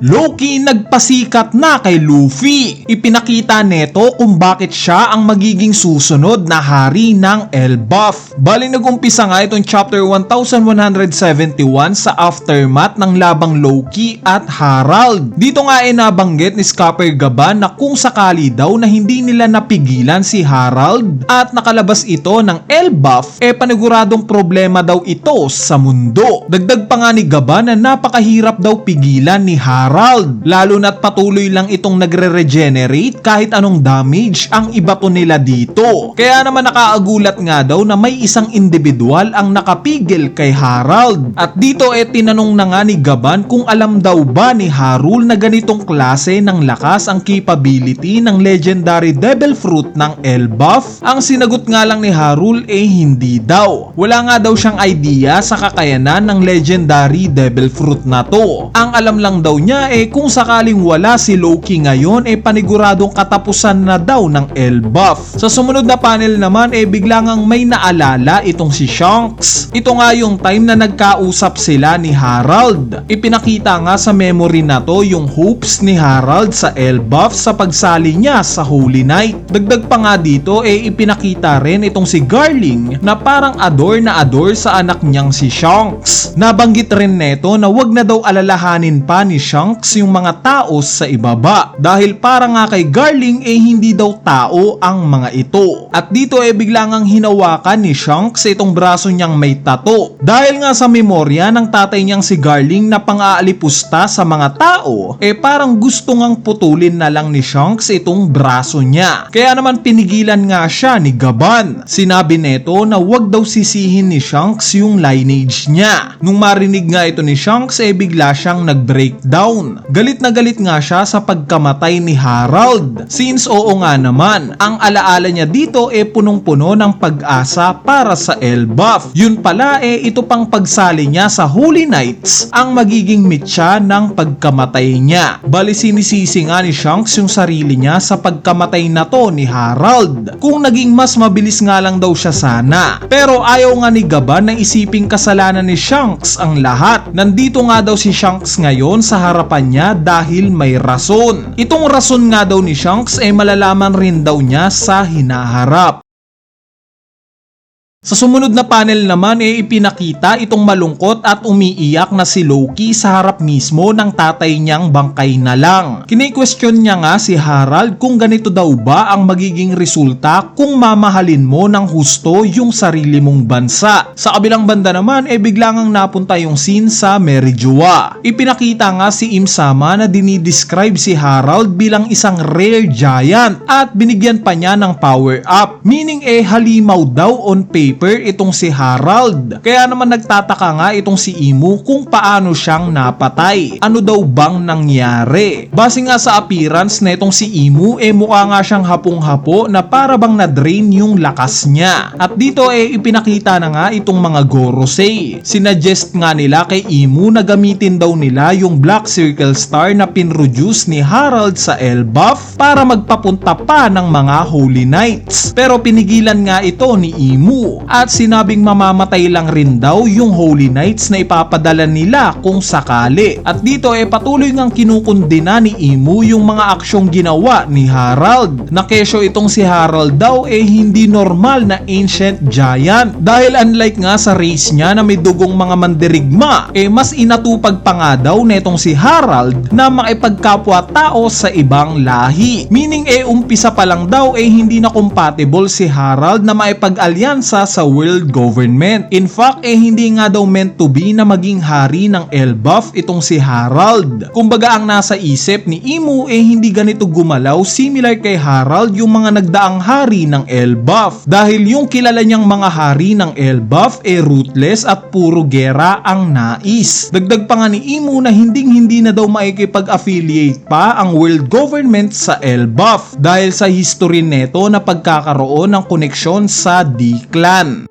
Loki nagpasikat na kay Luffy. Ipinakita neto kung bakit siya ang magiging susunod na hari ng Elbaf. Bali nagumpisa nga itong chapter 1171 sa aftermath ng labang Loki at Harald. Dito nga ay nabanggit ni Scupper Gaban na kung sakali daw na hindi nila napigilan si Harald at nakalabas ito ng Elbaf, paniguradong problema daw ito sa mundo. Dagdag pa nga ni Gaban na napakahirap daw pigilan ni Harald, lalo na't patuloy lang itong nagre-regenerate kahit anong damage ang ibato nila dito. Kaya naman nakaagulat nga daw na may isang individual ang nakapigil kay Harald. At dito tinanong na nga ni Gaban kung alam daw ba ni Harul na ganitong klase ng lakas ang capability ng legendary Devil Fruit ng Elbaf. Ang sinagot nga lang ni Harul hindi daw. Wala nga daw siyang idea sa kakayanan ng legendary Devil Fruit na to. Ang alam lang daw niya kung sakaling wala si Loki ngayon paniguradong katapusan na daw ng Elbaf. Sa sumunod na panel naman bigla ngang may naalala itong si Shanks. Ito nga yung time na nagkausap sila ni Harald. Ipinakita nga sa memory na to yung hopes ni Harald sa Elbaf sa pagsali niya sa Holy Knight. Dagdag pa nga dito ipinakita rin itong si Garling na parang adore na adore sa anak niyang si Shanks. Nabanggit rin neto na wag na daw alalahanin pa ni Shanks yung mga tao sa ibaba dahil para nga kay Garling hindi daw tao ang mga ito. At dito bigla ngang hinawakan ni Shanks itong braso niyang may tato dahil nga sa memorya ng tatay niyang si Garling na pang-aalipusta sa mga tao parang gusto ngang putulin na lang ni Shanks itong braso niya. Kaya naman pinigilan nga siya ni Gaban. Sinabi neto na wag daw sisihin ni Shanks yung lineage niya. Nung marinig nga ito ni Shanks bigla siyang nag-breakdown. Galit na galit nga siya sa pagkamatay ni Harald. Since oo nga naman, ang alaala niya dito punong-puno ng pag-asa para sa Elbaf. Yun pala ito pang pagsali niya sa Holy Knights ang magiging mitya ng pagkamatay niya. Bali sinisisi nga ni Shanks yung sarili niya sa pagkamatay na to ni Harald. Kung naging mas mabilis nga lang daw siya sana. Pero ayaw nga ni Gaban na isiping kasalanan ni Shanks ang lahat. Nandito nga daw si Shanks ngayon sa harapan niya dahil may rason. Itong rason nga daw ni Shanks malalaman rin daw niya sa hinaharap. Sa sumunod na panel naman ipinakita itong malungkot at umiiyak na si Loki sa harap mismo ng tatay niyang bangkay na lang. Kini-question niya nga si Harald kung ganito daw ba ang magiging resulta kung mamahalin mo ng husto yung sarili mong bansa. Sa kabilang banda naman bigla ngang napunta yung scene sa Merijoa. Ipinakita nga si Im-sama na dinidescribe si Harald bilang isang rare giant at binigyan pa niya ng power up. Meaning halimaw daw on paper itong si Harald. Kaya naman nagtataka nga itong si Imu kung paano siyang napatay. Ano daw bang nangyari? Base nga sa appearance na itong si Imu mukha nga siyang hapong-hapo na para bang na-drain yung lakas niya. At dito ipinakita na nga itong mga Gorosei. Sinuggest nga nila kay Imu na gamitin daw nila yung Black Circle Star na pinroduce ni Harald sa Elbaf para magpapunta pa ng mga Holy Knights. Pero pinigilan nga ito ni Imu. At sinabing mamamatay lang rin daw yung Holy Knights na ipapadala nila kung sakali. At dito patuloy ngang kinukundina ni Imu yung mga aksyong ginawa ni Harald. Na kesyo itong si Harald daw hindi normal na ancient giant. Dahil unlike nga sa race niya na may dugong mga mandirigma, mas inatupag pa nga daw na itong si Harald na makipagkapwa-tao sa ibang lahi. Meaning umpisa pa lang daw hindi na compatible si Harald na maipag-alyansa sa world government. In fact, hindi nga daw meant to be na maging hari ng Elbaf itong si Harald. Kumbaga ang nasa isip ni Imu hindi ganito gumalaw similar kay Harald yung mga nagdaang hari ng Elbaf. Dahil yung kilala niyang mga hari ng Elbaf ruthless at puro gera ang nais. Dagdag pa nga ni Imu na hindi na daw maikipag-affiliate pa ang world government sa Elbaf dahil sa history neto na pagkakaroon ng koneksyon sa D-Clan.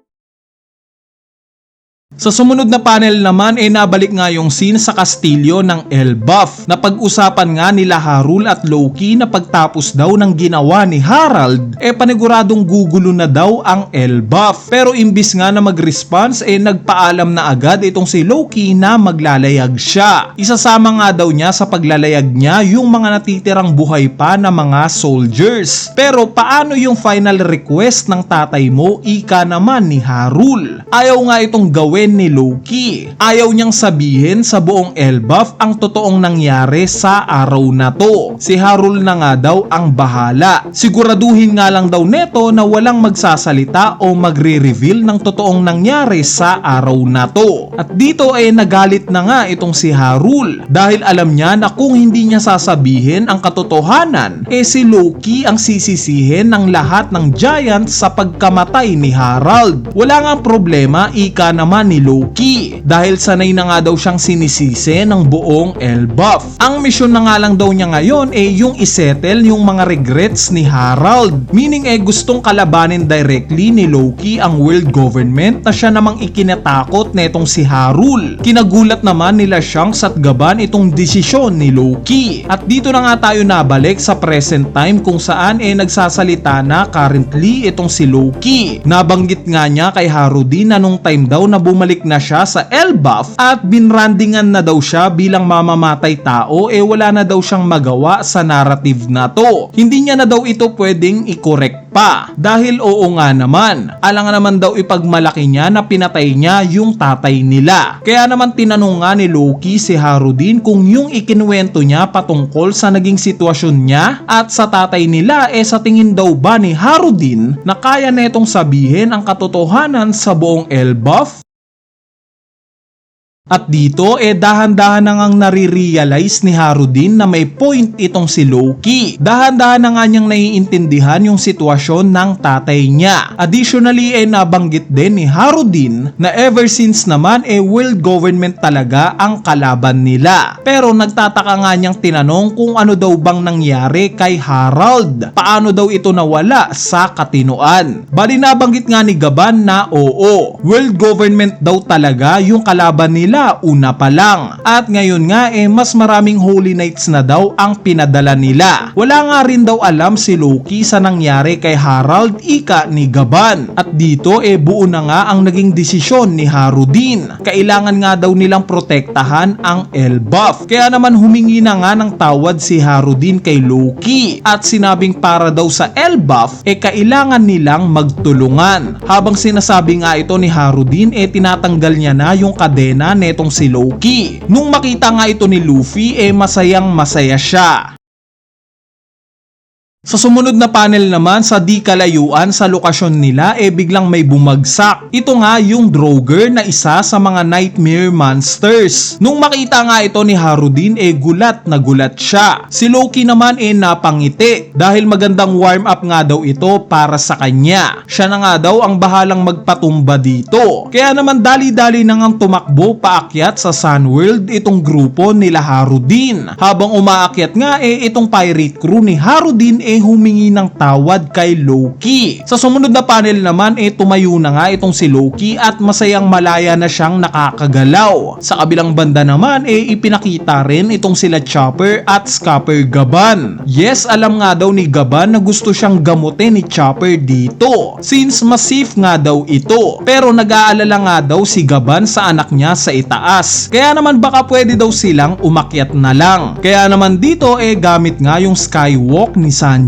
Sa sumunod na panel naman nabalik nga yung scene sa kastilyo ng Elbaf. Napag-usapan nga nila Harul at Loki na pagtapos daw ng ginawa ni Harald paniguradong gugulo na daw ang Elbaf. Pero imbis nga na mag-response nagpaalam na agad itong si Loki na maglalayag siya. Isasama nga daw niya sa paglalayag niya yung mga natitirang buhay pa na mga soldiers. Pero paano yung final request ng tatay mo, ika naman ni Harul? Ayaw nga itong gawin ni Loki. Ayaw niyang sabihin sa buong Elbaf ang totoong nangyari sa araw na to. Si Harul na nga daw ang bahala. Siguraduhin nga lang daw neto na walang magsasalita o magre-reveal ng totoong nangyari sa araw na to. At dito nagalit na nga itong si Harul dahil alam niya na kung hindi niya sasabihin ang katotohanan si Loki ang sisisihin ng lahat ng giants sa pagkamatay ni Harald. Wala nga problema, ika naman ni Loki dahil sanay na nga daw siyang sinisisi ng buong Elbaf. Ang misyon na nga lang daw niya ngayon yung isettle yung mga regrets ni Harald. Meaning gustong kalabanin directly ni Loki ang world government na siya namang ikinatakot netong si Harul. Kinagulat naman nila Shanks at Gaban itong desisyon ni Loki. At dito na nga tayo nabalik sa present time kung saan nagsasalita na currently itong si Loki. Nabanggit nga niya kay Harudin na nung time daw na bumalik na siya sa Elbaf at binrandingan na daw siya bilang mamamatay tao wala na daw siyang magawa sa narrative na to. Hindi niya na daw ito pwedeng i-correct pa dahil oo nga naman. Alangan naman daw ipagmalaki niya na pinatay niya yung tatay nila. Kaya naman tinanong nga ni Loki si Harudin kung yung ikinuwento niya patungkol sa naging sitwasyon niya at sa tatay nila sa tingin daw ba ni Harudin na kaya netong sabihin ang katotohanan sa buong Elbaf? At dito dahan-dahan na ngang nare-realize ni Harudin na may point itong si Loki. Dahan-dahan na nga niyang naiintindihan yung sitwasyon ng tatay niya. Additionally nabanggit din ni Harudin na ever since naman world government talaga ang kalaban nila. Pero nagtataka nga niyang tinanong kung ano daw bang nangyari kay Harald. Paano daw ito nawala sa katinoan? Bali nabanggit nga ni Gaban na oo, world government daw talaga yung kalaban nila una pa lang. At ngayon nga mas maraming Holy Knights na daw ang pinadala nila. Wala nga rin daw alam si Loki sa nangyari kay Harald, ika ni Gaban. At dito buo na nga ang naging desisyon ni Harudin. Kailangan nga daw nilang protektahan ang Elbaf. Kaya naman humingi na nga ng tawad si Harudin kay Loki at sinabing para daw sa Elbaf kailangan nilang magtulungan. Habang sinasabi nga ito ni Harudin tinatanggal niya na yung kadena netong si Loki. Nung makita nga ito ni Luffy masayang masaya siya. Sa sumunod na panel naman sa di kalayuan sa lokasyon nila biglang may bumagsak. Ito nga yung Draugr na isa sa mga nightmare monsters. Nung makita nga ito ni Harudin gulat na gulat siya. Si Loki naman napangiti dahil magandang warm up nga daw ito para sa kanya. Siya na nga daw ang bahalang magpatumba dito. Kaya naman dali-dali na ngang tumakbo paakyat sa Sunworld itong grupo nila Harudin. Habang umaakyat nga itong pirate crew ni Harudin humingi ng tawad kay Loki. Sa sumunod na panel naman tumayo na nga itong si Loki at masayang malaya na siyang nakakagalaw. Sa kabilang banda naman ipinakita rin itong sila Chopper at Scupper Gaban. Yes, alam nga daw ni Gaban na gusto siyang gamutin ni Chopper dito since masif nga daw ito. Pero nag-aalala nga daw si Gaban sa anak niya sa itaas. Kaya naman baka pwede daw silang umakyat na lang. Kaya naman dito gamit nga yung skywalk ni Sanji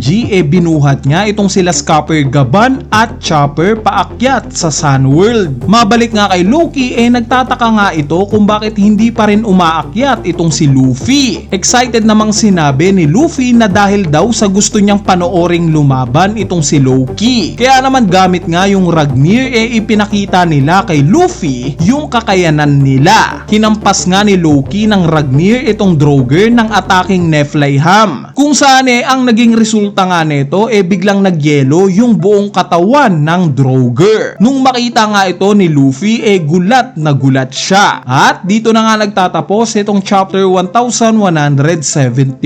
binuhat niya itong sila Scupper Gaban at Chopper paakyat sa Sunworld. Mabalik nga kay Loki nagtataka nga ito kung bakit hindi pa rin umaakyat itong si Luffy. Excited namang sinabi ni Luffy na dahil daw sa gusto niyang panooring lumaban itong si Loki. Kaya naman gamit nga yung Ragnir ipinakita nila kay Luffy yung kakayanan nila. Hinampas nga ni Loki ng Ragnir itong Draugr ng attacking Nephilim kung saan ang naging resulta resulta nga nito biglang nagyelo yung buong katawan ng Draugr. Nung makita nga ito ni Luffy gulat na gulat siya. At dito na nga nagtatapos itong chapter 1171.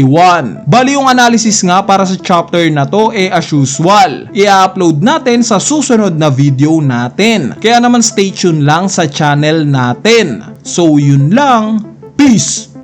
Bali yung analysis nga para sa chapter na to as usual, i-upload natin sa susunod na video natin. Kaya naman stay tuned lang sa channel natin. So yun lang, peace!